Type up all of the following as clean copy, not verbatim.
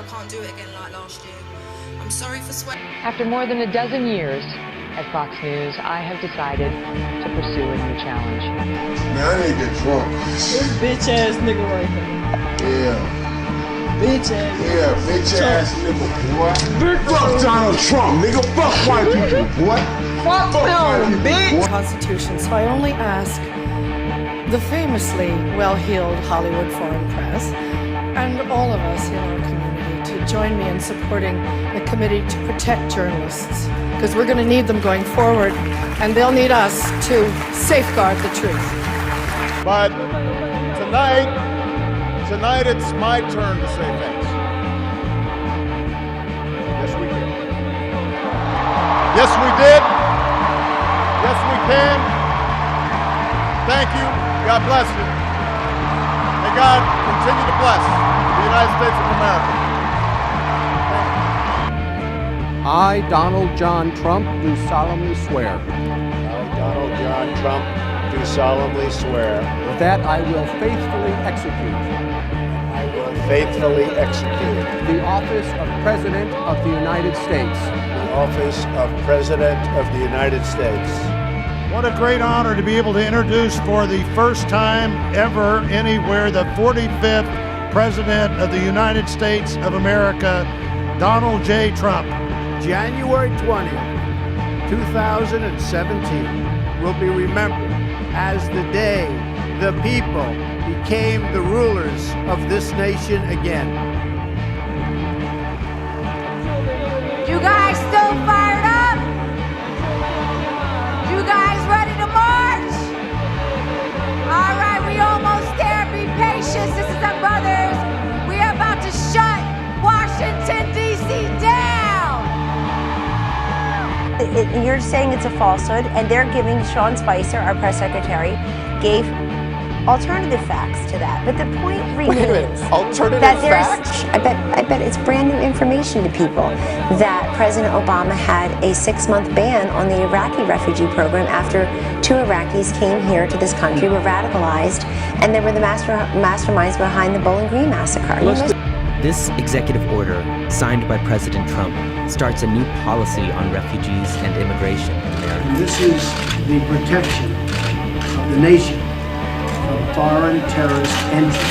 can't do it again like last year. I'm sorry for sweating. After more than a dozen years at Fox News, I have decided to pursue a new challenge. Man, I need to get drunk. This bitch ass nigga right here. Yeah. Bitch ass. Yeah, bitch ass nigga, boy. Fuck Donald Trump, nigga. Fuck white people, boy. Fuck them, bitch. Constitution. So I only ask the famously well-heeled Hollywood foreign press and all of us in our community to join me in supporting the committee to protect journalists, because we're going to need them going forward, and they'll need us to safeguard the truth. But tonight it's my turn to say thanks. Yes, we did. Yes, we did. Yes, we can. Thank you. God bless you. May God continue to bless the United States of America. I, Donald John Trump, do solemnly swear. I, Donald John Trump, do solemnly swear. That I will faithfully execute. I will faithfully execute. The office of President of the United States. The office of President of the United States. What a great honor to be able to introduce for the first time ever anywhere the 45th President of the United States of America, Donald J. Trump. January 20th, 2017 will be remembered as the day the people became the rulers of this nation again. You guys still fired up? You guys ready to march? All right, we almost there. Be patient, sisters and brothers. We are about to shut Washington, D.C. down. You're saying it's a falsehood, and they're giving Sean Spicer, our press secretary, gave alternative facts to that. But the point remains that I bet it's brand new information to people that President Obama had a 6-month ban on the Iraqi refugee program after 2 Iraqis came here to this country, were radicalized, and they were the masterminds behind the Bowling Green massacre. This executive order, signed by President Trump, starts a new policy on refugees and immigration in America. And this is the protection of the nation from foreign terrorist entry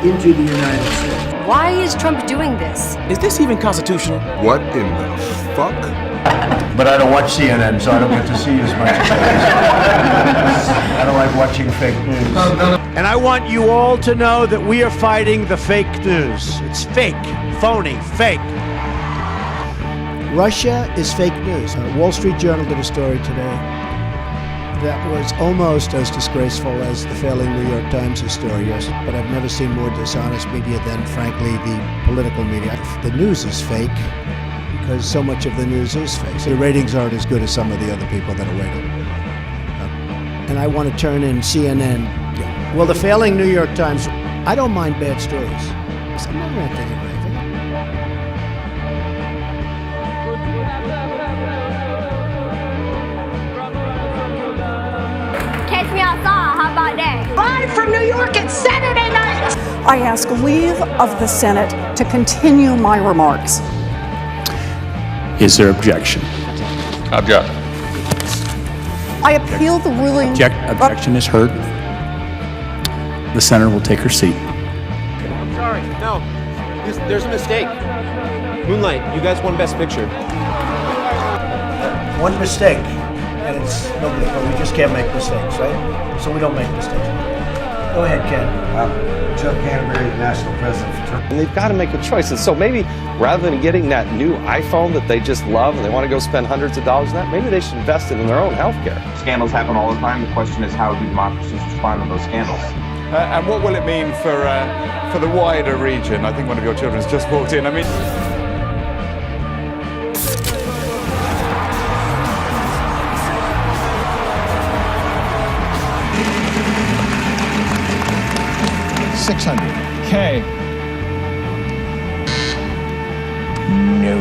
into the United States. Why is Trump doing this? Is this even constitutional? What in the fuck? But I don't watch CNN, so I don't get to see as much. I don't like watching fake news. And I want you all to know that we are fighting the fake news. It's fake, phony, fake. Russia is fake news. Wall Street Journal did a story today that was almost as disgraceful as the failing New York Times story, yes, but I've never seen more dishonest media than, frankly, the political media. The news is fake because so much of the news is fake. So the ratings aren't as good as some of the other people that are rated. And I want to turn in CNN. Well, the failing New York Times, I don't mind bad stories. I'm not ranting and raving. Catch me outside, how about that? Live from New York, it's Saturday night. I ask leave of the Senate to continue my remarks. Is there objection? Object. I appeal the ruling. Objection is heard. The senator will take her seat. I'm sorry. No. There's a mistake. Moonlight, you guys won Best Picture. One mistake, and it's no good, but we just can't make mistakes, right? So we don't make mistakes. Go ahead, Ken. Chuck Canterbury, national president for Turkey. And they've got to make a choice. And so maybe rather than getting that new iPhone that they just love and they want to go spend hundreds of dollars on that, maybe they should invest it in their own health care. Scandals happen all the time. The question is, how do democracies respond to those scandals? And what will it mean for the wider region? I think one of your children's just walked in. I mean, $600K. No.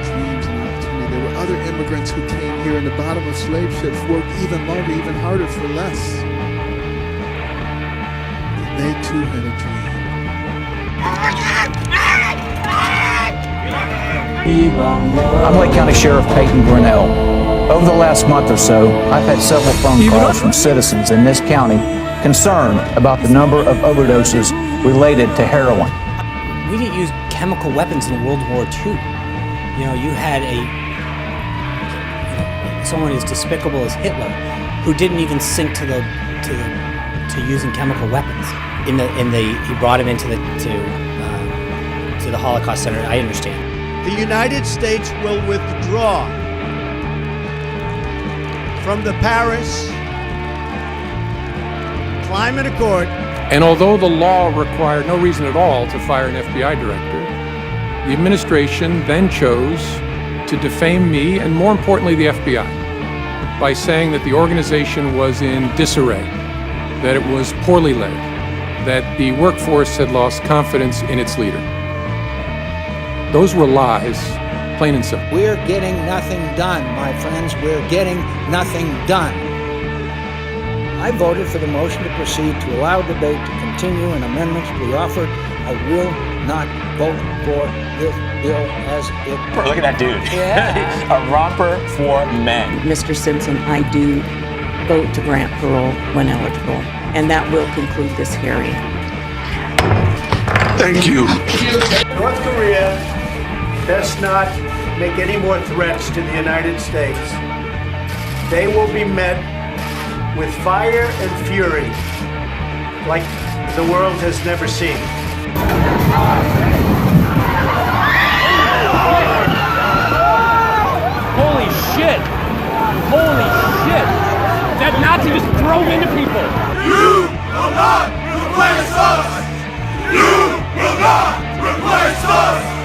Dreams and opportunity. There were other immigrants who came here in the bottom of slave ships, worked even longer, even harder for less. And they too had a dream. I'm Lake County Sheriff Peyton Grinnell. Over the last month or so, I've had several phone calls from citizens in this county concerned about the number of overdoses related to heroin. We didn't use chemical weapons in World War II. You know, you had someone as despicable as Hitler, who didn't even sink to using chemical weapons. He brought him into the Holocaust Center. I understand. The United States will withdraw from the Paris Climate Accord. And although the law required no reason at all to fire an FBI director, the administration then chose to defame me, and more importantly, the FBI, by saying that the organization was in disarray, that it was poorly led, that the workforce had lost confidence in its leader. Those were lies, plain and simple. We're getting nothing done, my friends. We're getting nothing done. I voted for the motion to proceed to allow debate to continue and amendments to be offered. I will not vote for this bill as it... Look at that dude. Yeah. A romper for men. Mr. Simpson, I do vote to grant parole when eligible, and that will conclude this hearing. Thank you. North Korea best not make any more threats to the United States. They will be met with fire and fury like the world has never seen. Holy shit! Holy shit! That Nazi just drove into people! You will not replace us! You will not replace us!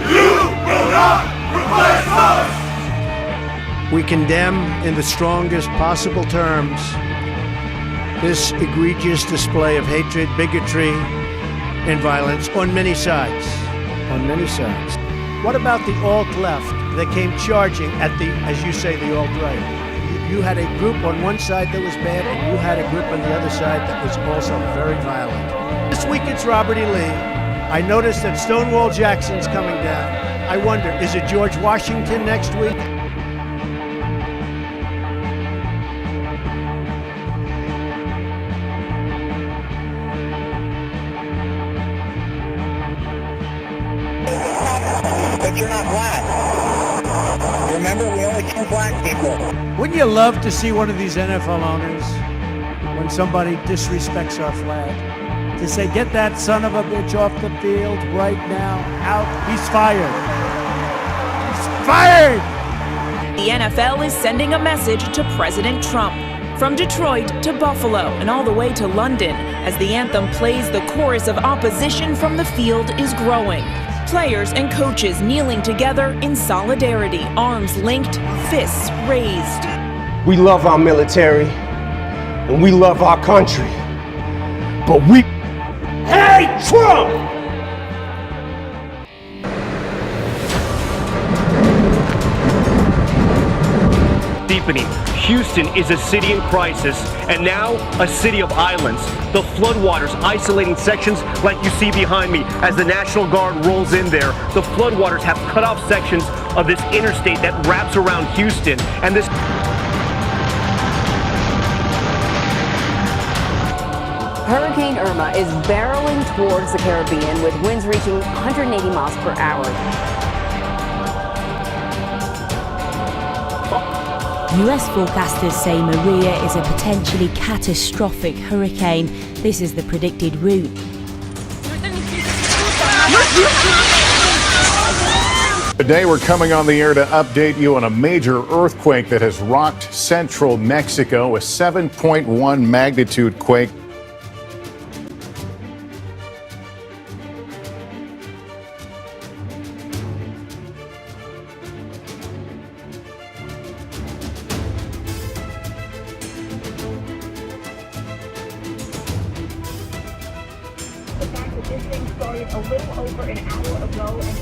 You will not replace us! We condemn in the strongest possible terms this egregious display of hatred, bigotry, and violence on many sides. On many sides. What about the alt-left that came charging at the, as you say, the alt-right? You had a group on one side that was bad, and you had a group on the other side that was also very violent. This week it's Robert E. Lee. I noticed that Stonewall Jackson's coming down. I wonder, is it George Washington next week? But you're not black. Remember, we only kill black people. Wouldn't you love to see one of these NFL owners, when somebody disrespects our flag, to say, get that son of a bitch off the field right now, out, he's fired. He's fired! The NFL is sending a message to President Trump. From Detroit to Buffalo and all the way to London, as the anthem plays, the chorus of opposition from the field is growing. Players and coaches kneeling together in solidarity, arms linked, fists raised. We love our military and we love our country, but we hate Trump! Deepening. Houston is a city in crisis, and now a city of islands. The floodwaters isolating sections like you see behind me as the National Guard rolls in there. The floodwaters have cut off sections of this interstate that wraps around Houston, and this... Hurricane Irma is barreling towards the Caribbean with winds reaching 180 miles per hour. US forecasters say Maria is a potentially catastrophic hurricane. This is the predicted route. Today we're coming on the air to update you on a major earthquake that has rocked central Mexico, a 7.1 magnitude quake. This thing started a little over an hour ago and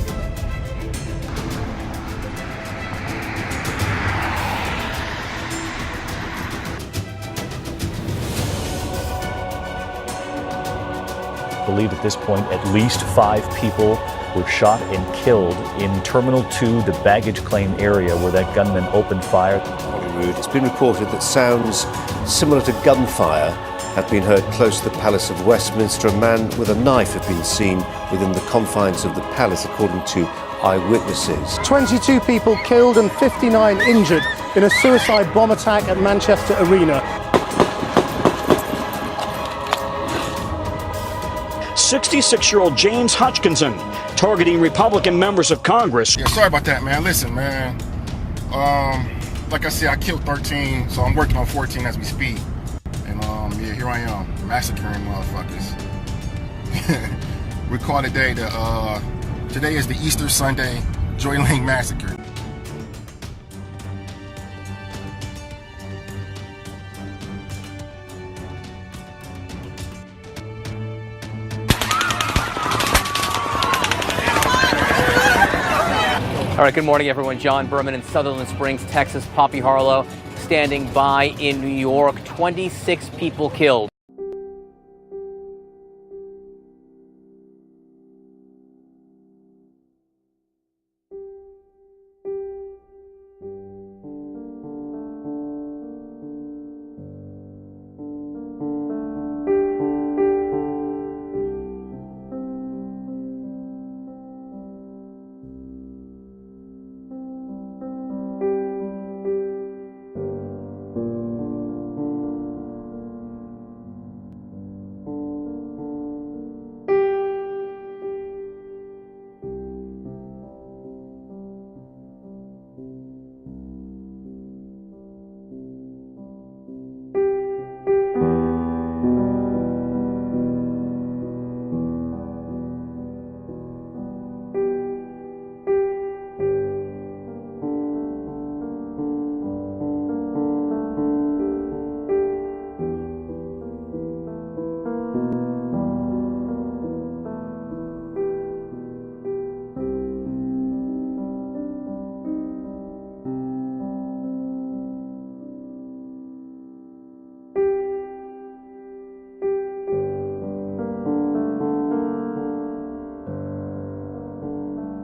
believe at this point at least 5 people were shot and killed in Terminal 2, the baggage claim area where that gunman opened fire. It's been reported that sounds similar to gunfire have been heard close to the Palace of Westminster. A man with a knife had been seen within the confines of the palace, according to eyewitnesses. 22 people killed and 59 injured in a suicide bomb attack at Manchester Arena. 66-year-old James Hutchinson targeting Republican members of Congress. Yeah, sorry about that, man. Listen, man. Like I said, I killed 13, so I'm working on 14 as we speak. And yeah, here I am, massacring motherfuckers. We call today today is the Easter Sunday Joy Lane Massacre. All right, good morning, everyone. John Berman in Sutherland Springs, Texas. Poppy Harlow standing by in New York. 26 people killed.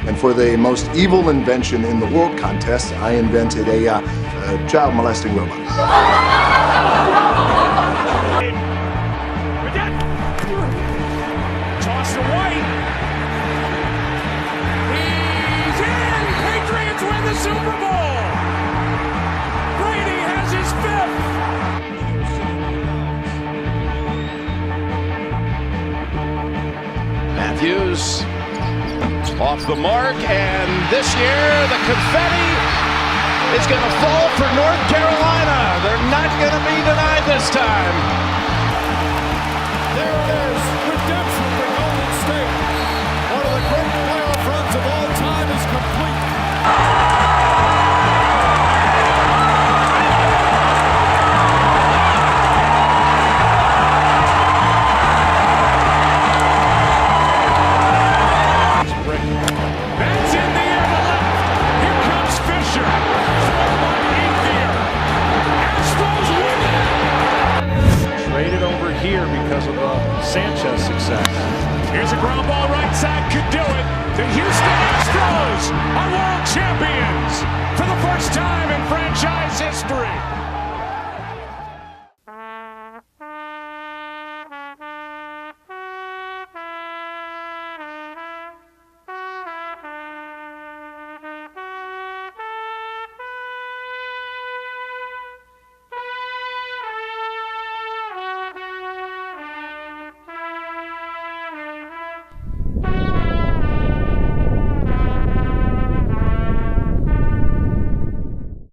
And for the most evil invention in the world contest, I invented a child molesting robot. Toss to White. He's in. Patriots win the Super Bowl. Brady has his fifth. Matthews. Off the mark, and this year the confetti is going to fall for North Carolina. They're not going to be denied this time. There it is, redemption for Golden State. One of the great playoff runs of all time is complete. Because of Sanchez success. Here's a ground ball right side, could do it. The Houston Astros are world champions for the first time in franchise history.